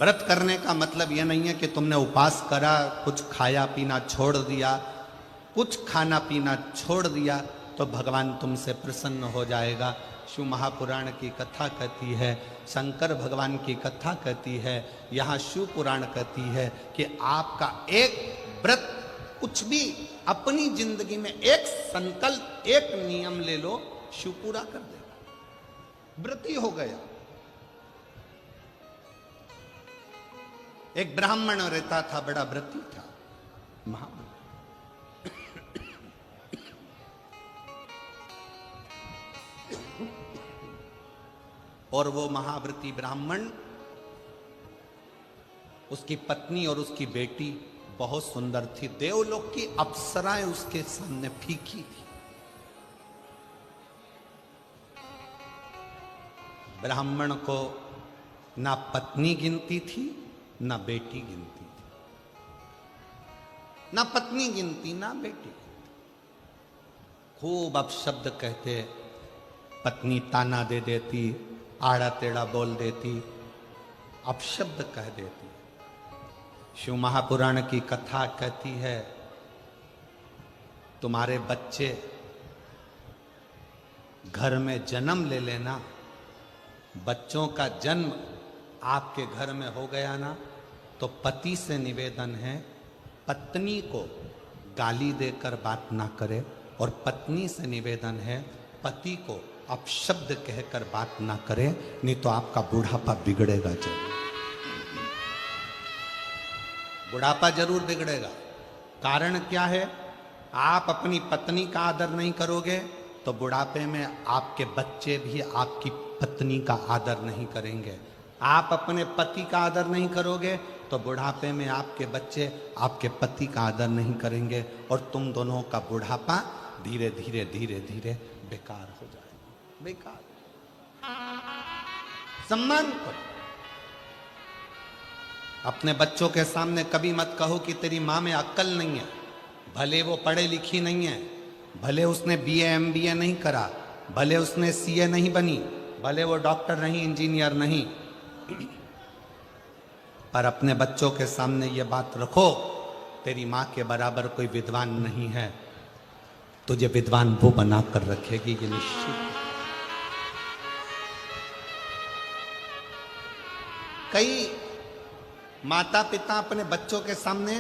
व्रत करने का मतलब यह नहीं है कि तुमने उपास करा, कुछ खाया पीना छोड़ दिया, कुछ खाना पीना छोड़ दिया तो भगवान तुमसे प्रसन्न हो जाएगा। शिव महापुराण की कथा कहती है, शंकर भगवान की कथा कहती है, यहाँ शिव पुराण कहती है कि आपका एक व्रत, कुछ भी अपनी जिंदगी में एक संकल्प, एक नियम ले लो, शिव पूरा कर देगा। व्रती हो गया। एक ब्राह्मण रहता था, बड़ा व्रती था, महाव्रती। और वो महाव्रती ब्राह्मण, उसकी पत्नी और उसकी बेटी बहुत सुंदर थी। देवलोक की अप्सराएं उसके सामने फीकी थी। ब्राह्मण को ना पत्नी गिनती थी, ना बेटी गिनती थी। ना पत्नी गिनती, ना बेटी गिनती। खूब अपशब्द कहते, पत्नी ताना दे देती, आड़ा टेढ़ा बोल देती, अपशब्द कह देती। शिव महापुराण की कथा कहती है, तुम्हारे बच्चे घर में जन्म ले लेना, बच्चों का जन्म आपके घर में हो गया ना, तो पति से निवेदन है, पत्नी को गाली देकर बात ना करे, और पत्नी से निवेदन है, पति को अपशब्द कहकर बात ना करे, नहीं तो आपका बुढ़ापा बिगड़ेगा जरूर। बुढ़ापा जरूर बिगड़ेगा। कारण क्या है? आप अपनी पत्नी का आदर नहीं करोगे तो बुढ़ापे में आपके बच्चे भी आपकी पत्नी का आदर नहीं करेंगे। आप अपने पति का आदर नहीं करोगे तो बुढ़ापे में आपके बच्चे आपके पति का आदर नहीं करेंगे, और तुम दोनों का बुढ़ापा धीरे धीरे धीरे धीरे बेकार हो जाएगा। बेकार। सम्मान करो। अपने बच्चों के सामने कभी मत कहो कि तेरी माँ में अक्ल नहीं है। भले वो पढ़े लिखी नहीं है, भले उसने बीए एमबीए नहीं करा, भले उसने सीए नहीं बनी, भले वो डॉक्टर नहीं, इंजीनियर नहीं, पर अपने बच्चों के सामने ये बात रखो, तेरी माँ के बराबर कोई विद्वान नहीं है, तुझे विद्वान वो बना कर रखेगी, ये निश्चित। कई माता पिता अपने बच्चों के सामने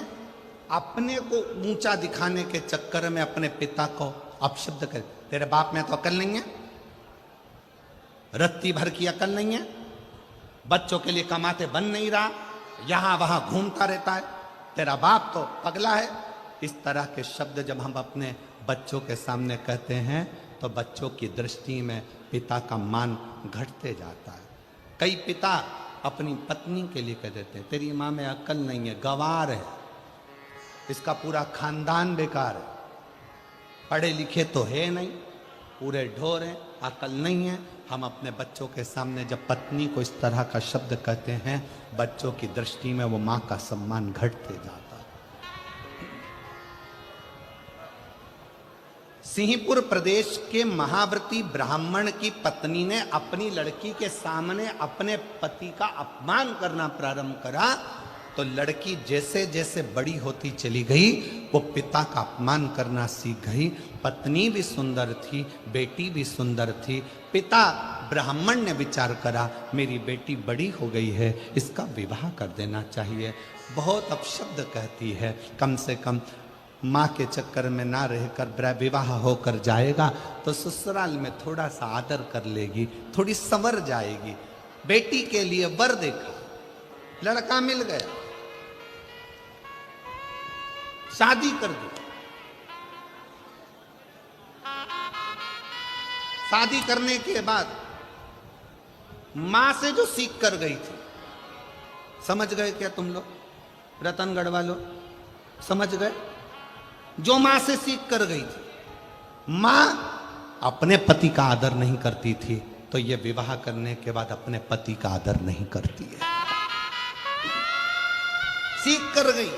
अपने को ऊंचा दिखाने के चक्कर में अपने पिता को अपशब्द कर, तेरे बाप में तो अकल नहीं है, रत्ती भर की अकल नहीं है, बच्चों के लिए कमाते बन नहीं रहा, यहां वहां घूमता रहता है, तेरा बाप तो पगला है। इस तरह के शब्द जब हम अपने बच्चों के सामने कहते हैं तो बच्चों की दृष्टि में पिता का मान घटते जाता है। कई पिता अपनी पत्नी के लिए कह देते हैं, तेरी माँ में अक्ल नहीं है, गंवार है, इसका पूरा खानदान बेकार है, पढ़े लिखे तो है नहीं, पूरे ढोर हैं, अकल नहीं है। हम अपने बच्चों के सामने जब पत्नी को इस तरह का शब्द कहते हैं, बच्चों की दृष्टि में वो माँ का सम्मान घटते जाता है। सिंहपुर प्रदेश के महाव्रती ब्राह्मण की पत्नी ने अपनी लड़की के सामने अपने पति का अपमान करना प्रारंभ करा, तो लड़की जैसे जैसे बड़ी होती चली गई वो पिता का अपमान करना सीख गई। पत्नी भी सुंदर थी, बेटी भी सुंदर थी। पिता ब्राह्मण ने विचार करा, मेरी बेटी बड़ी हो गई है, इसका विवाह कर देना चाहिए। बहुत अपशब्द कहती है, कम से कम माँ के चक्कर में ना रहकर विवाह होकर जाएगा तो ससुराल में थोड़ा सा आदर कर लेगी, थोड़ी संवर जाएगी। बेटी के लिए वर देखा, लड़का मिल गया, शादी कर दी। शादी करने के बाद मां से जो सीख कर गई थी, समझ गए क्या तुम लोग, रतनगढ़ वालों, समझ गए? जो मां से सीख कर गई थी, मां अपने पति का आदर नहीं करती थी, तो ये विवाह करने के बाद अपने पति का आदर नहीं करती है। सीख कर गई।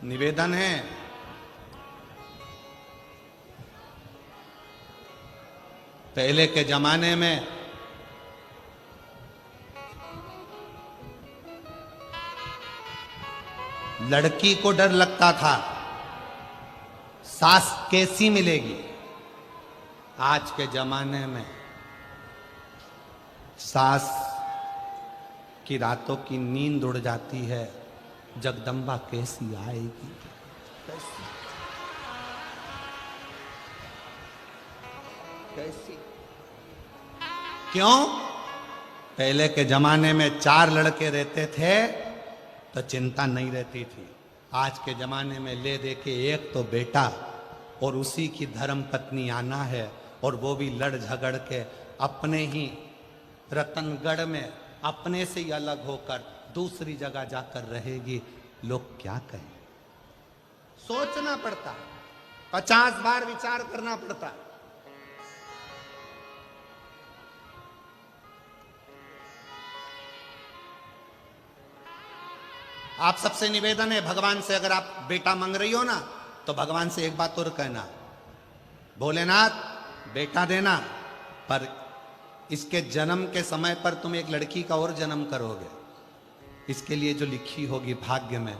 निवेदन है, पहले के जमाने में लड़की को डर लगता था सास कैसी मिलेगी। आज के जमाने में सास की रातों की नींद उड़ जाती है, जगदम्बा कैसी आएगी। कैसी क्यों? पहले के जमाने में 4 लड़के रहते थे तो चिंता नहीं रहती थी। आज के जमाने में ले दे के एक तो बेटा और उसी की धर्म पत्नी आना है, और वो भी लड़ झगड़ के अपने ही रतनगढ़ में अपने से ही अलग होकर दूसरी जगह जाकर रहेगी। लोग क्या कहें? सोचना पड़ता, 50 बार विचार करना पड़ता। आप सबसे निवेदन है, भगवान से अगर आप बेटा मांग रही हो ना, तो भगवान से एक बात और कहना, भोलेनाथ बेटा देना, पर इसके जन्म के समय पर तुम एक लड़की का और जन्म करोगे, इसके लिए जो लिखी होगी भाग्य में।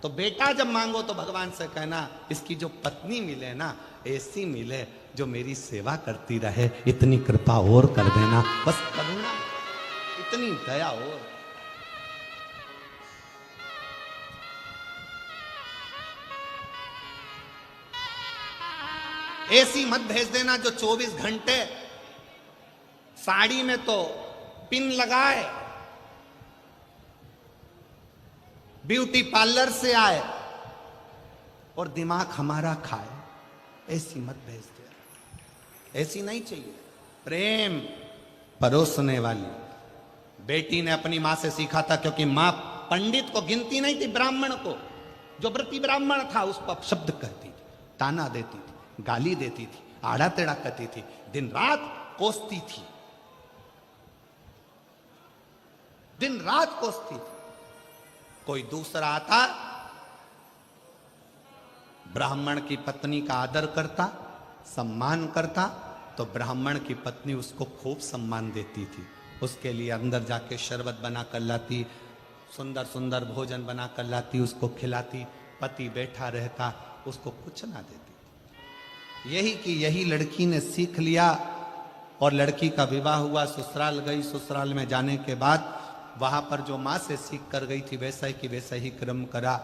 तो बेटा जब मांगो तो भगवान से कहना, इसकी जो पत्नी मिले ना, ऐसी मिले जो मेरी सेवा करती रहे, इतनी कृपा और कर देना। बस करुणा, इतनी दया और। ऐसी मत भेज देना जो 24 घंटे साड़ी में तो पिन लगाए, ब्यूटी पार्लर से आए और दिमाग हमारा खाए। ऐसी मत भेज दे, ऐसी नहीं चाहिए। प्रेम परोसने वाली। बेटी ने अपनी मां से सीखा था, क्योंकि मां पंडित को गिनती नहीं थी, ब्राह्मण को, जो व्रती ब्राह्मण था उस पर शब्द कहती थी, ताना देती थी, गाली देती थी, आड़ा टेढ़ा करती थी, दिन रात कोसती थी, दिन रात कोसती थी। कोई दूसरा आता, ब्राह्मण की पत्नी का आदर करता, सम्मान करता, तो ब्राह्मण की पत्नी उसको खूब सम्मान देती थी। उसके लिए अंदर जाके शरबत बना कर लाती, सुंदर सुंदर भोजन बना कर लाती, उसको खिलाती। पति बैठा रहता, उसको कुछ ना देती। यही कि यही लड़की ने सीख लिया, और लड़की का विवाह हुआ, ससुराल गई। ससुराल में जाने के बाद वहां पर जो माँ से सीख कर गई थी वैसा की वैसा ही क्रम करा।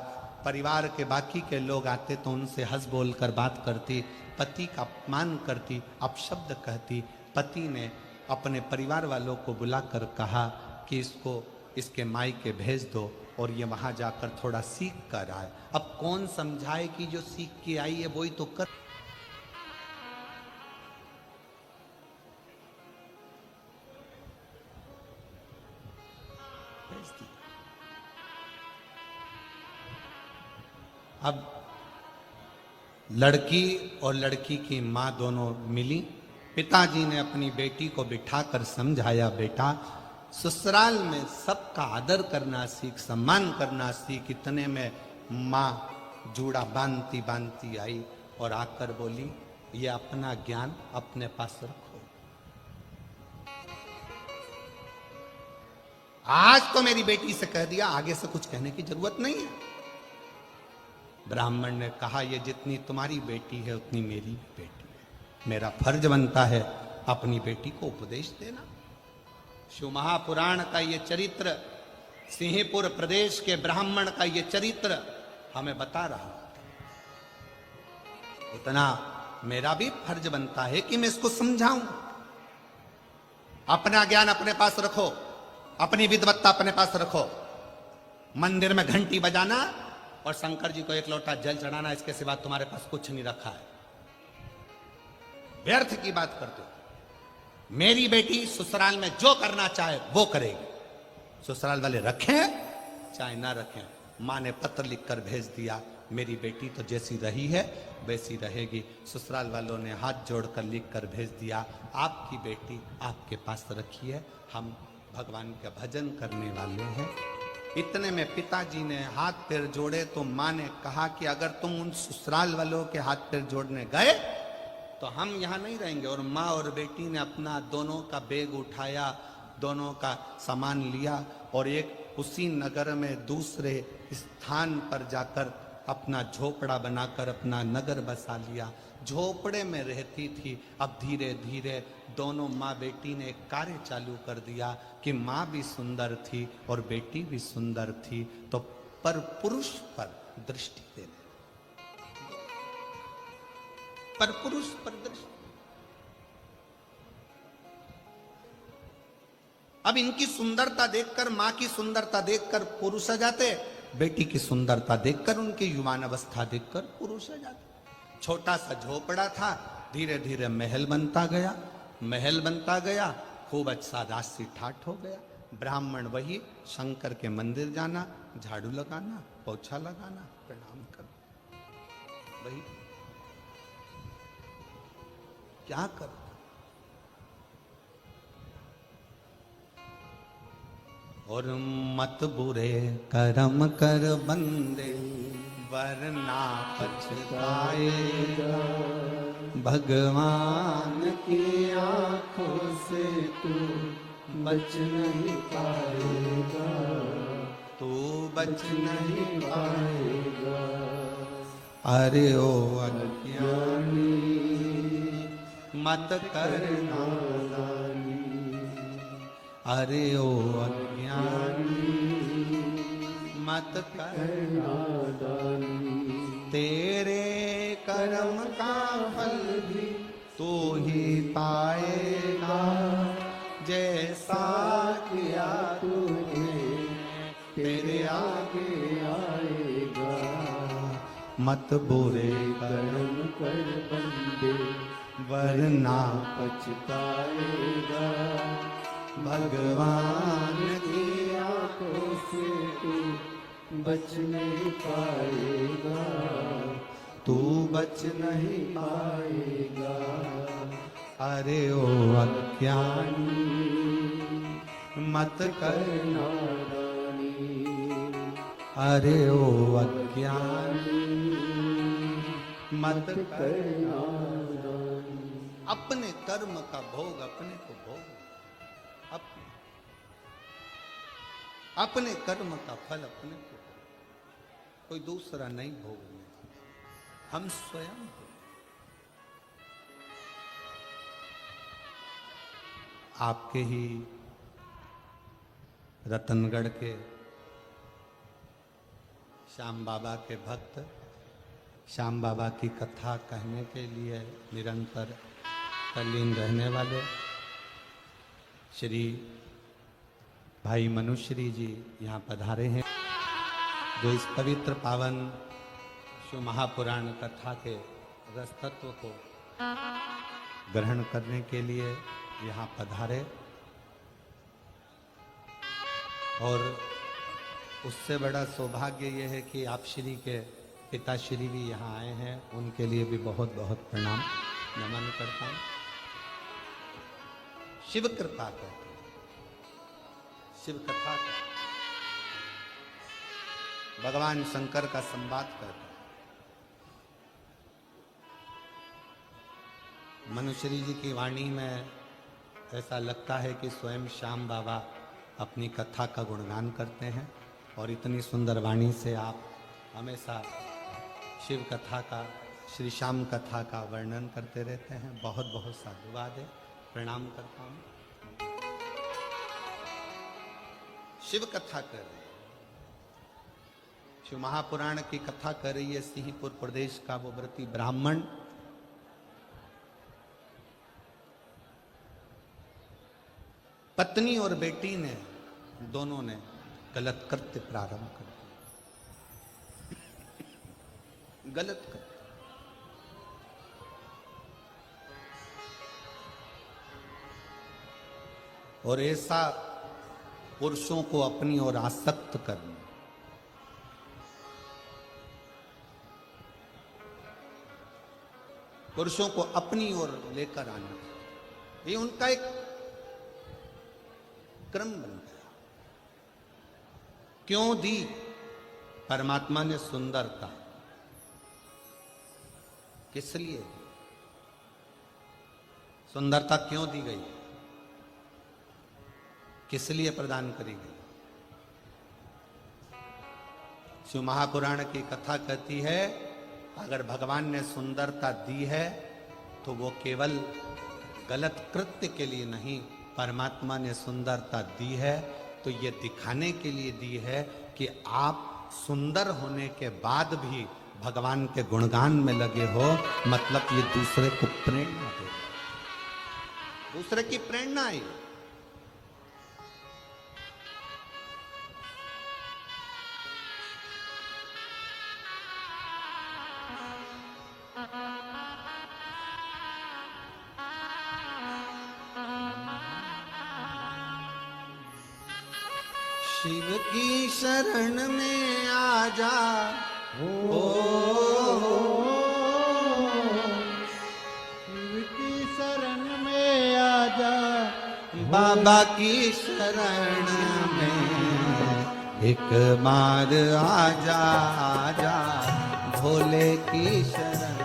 परिवार के बाकी के लोग आते तो उनसे हंस बोल कर बात करती, पति का अपमान करती, अपशब्द कहती। पति ने अपने परिवार वालों को बुलाकर कहा कि इसको इसके मायके भेज दो, और ये वहां जाकर थोड़ा सीख कर आए। अब कौन समझाए कि जो सीख के आई है वही तो कर। अब लड़की और लड़की की मां दोनों मिली। पिताजी ने अपनी बेटी को बिठाकर समझाया, बेटा ससुराल में सबका आदर करना सीख, सम्मान करना सीख। इतने में मां जूड़ा बांधती बांधती आई और आकर बोली, ये अपना ज्ञान अपने पास रखो। आज तो मेरी बेटी से कह दिया, आगे से कुछ कहने की जरूरत नहीं है। ब्राह्मण ने कहा, ये जितनी तुम्हारी बेटी है उतनी मेरी बेटी है। मेरा फर्ज बनता है अपनी बेटी को उपदेश देना। शिव महापुराण का ये चरित्र, सिंहपुर प्रदेश के ब्राह्मण का ये चरित्र हमें बता रहा। उतना मेरा भी फर्ज बनता है कि मैं इसको समझाऊं। अपना ज्ञान अपने पास रखो, अपनी विद्वत्ता अपने पास रखो। मंदिर में घंटी बजाना और शंकर जी को एक लोटा जल चढ़ाना, इसके सिवा तुम्हारे पास कुछ नहीं रखा है। व्यर्थ की बात करते हो। मेरी बेटी ससुराल में जो करना चाहे वो करेगी। ससुराल वाले रखें चाहे ना रखें। माँ ने पत्र लिखकर भेज दिया, मेरी बेटी तो जैसी रही है वैसी रहेगी। ससुराल वालों ने हाथ जोड़कर लिखकर भेज दिया, आपकी बेटी आपके पास रखिए, हम भगवान का भजन करने वाले हैं। इतने में पिताजी ने हाथ पैर जोड़े तो माँ ने कहा कि अगर तुम उन ससुराल वालों के हाथ पैर जोड़ने गए तो हम यहाँ नहीं रहेंगे। और माँ और बेटी ने अपना दोनों का बैग उठाया, दोनों का सामान लिया और एक उसी नगर में दूसरे स्थान पर जाकर अपना झोपड़ा बनाकर अपना नगर बसा लिया। झोपड़े में रहती थी। अब धीरे धीरे दोनों माँ बेटी ने एक कार्य चालू कर दिया कि माँ भी सुंदर थी और बेटी भी सुंदर थी, तो पर पुरुष पर दृष्टि देने, पर पुरुष पर दृष्टि। अब इनकी सुंदरता देखकर, मां की सुंदरता देखकर पुरुष आ जाते, बेटी की सुंदरता देखकर, उनकी युवान अवस्था देखकर पुरुष आ जाते। छोटा सा झोपड़ा था, धीरे धीरे महल बनता गया, महल बनता गया, खूब अच्छा राशि ठाठ हो गया। ब्राह्मण वही शंकर के मंदिर जाना, झाड़ू लगाना, पोछा लगाना, प्रणाम करना, वही क्या कर। और मत बुरे कर्म कर बंदे, वरना पछताएगा। भगवान की आंखों से तू बच नहीं पाएगा, तू बच नहीं पाएगा। अरे ओ अज्ञानी मत कर नादानी, अरे ओ अज्ञानी मत कर नादानी। तेरे कर्म का फल भी तू ही पाएगा, जैसा किया तूने तेरे आगे आएगा। मत बुरे कर्म कर बंदे, वरना पछताएगा। भगवान की आंखों से तू बच नहीं पाएगा, तू बच नहीं पाएगा। अरे ओ अज्ञानी मत कर नादानी, अरे ओ अज्ञानी मत कर नादानी। अपने कर्म का भोग अपने को भोग, अपने कर्म का फल अपने को, कोई दूसरा नहीं भोगने, हम स्वयं हो। आपके ही रतनगढ़ के श्याम बाबा के भक्त, श्याम बाबा की कथा कहने के लिए निरंतर तल्लीन रहने वाले श्री भाई मनुश्री जी यहाँ पधारे हैं, जो इस पवित्र पावन शिव महापुराण कथा के रस तत्व को ग्रहण करने के लिए यहाँ पधारे। और उससे बड़ा सौभाग्य ये है कि आप श्री के पिताश्री भी यहाँ आए हैं, उनके लिए भी बहुत बहुत प्रणाम नमन करता हूँ। शिव कृपा कर, शिव कथा का, भगवान शंकर का संवाद कर। मनुश्री जी की वाणी में ऐसा लगता है कि स्वयं श्याम बाबा अपनी कथा का गुणगान करते हैं, और इतनी सुंदर वाणी से आप हमेशा शिव कथा का, श्री श्याम कथा का वर्णन करते रहते हैं। बहुत बहुत साधुवाद है, प्रणाम करता हूँ। शिव कथा कर रही है, शिव महापुराण की कथा कर रही है सिंहपुर प्रदेश का वो व्रती ब्राह्मण। पत्नी और बेटी ने, दोनों ने गलत कृत्य प्रारंभ कर दिया, गलत कृत्य। और ऐसा पुरुषों को अपनी ओर आसक्त करना, पुरुषों को अपनी ओर लेकर आना, ये उनका एक क्रम बन गया। क्यों दी परमात्मा ने सुंदरता, किस लिए? सुंदरता क्यों दी गई, किस लिए प्रदान करी गई? शिव महापुराण की कथा कहती है, अगर भगवान ने सुंदरता दी है तो वो केवल गलत कृत्य के लिए नहीं, परमात्मा ने सुंदरता दी है तो ये दिखाने के लिए दी है कि आप सुंदर होने के बाद भी भगवान के गुणगान में लगे हो, मतलब ये दूसरे को प्रेरणा दे, दूसरे की प्रेरणा आई। शिव की शरण में आ जा, शिव की शरण में आ जा, बाबा की शरण में एक बार आ जा, भोले की शरण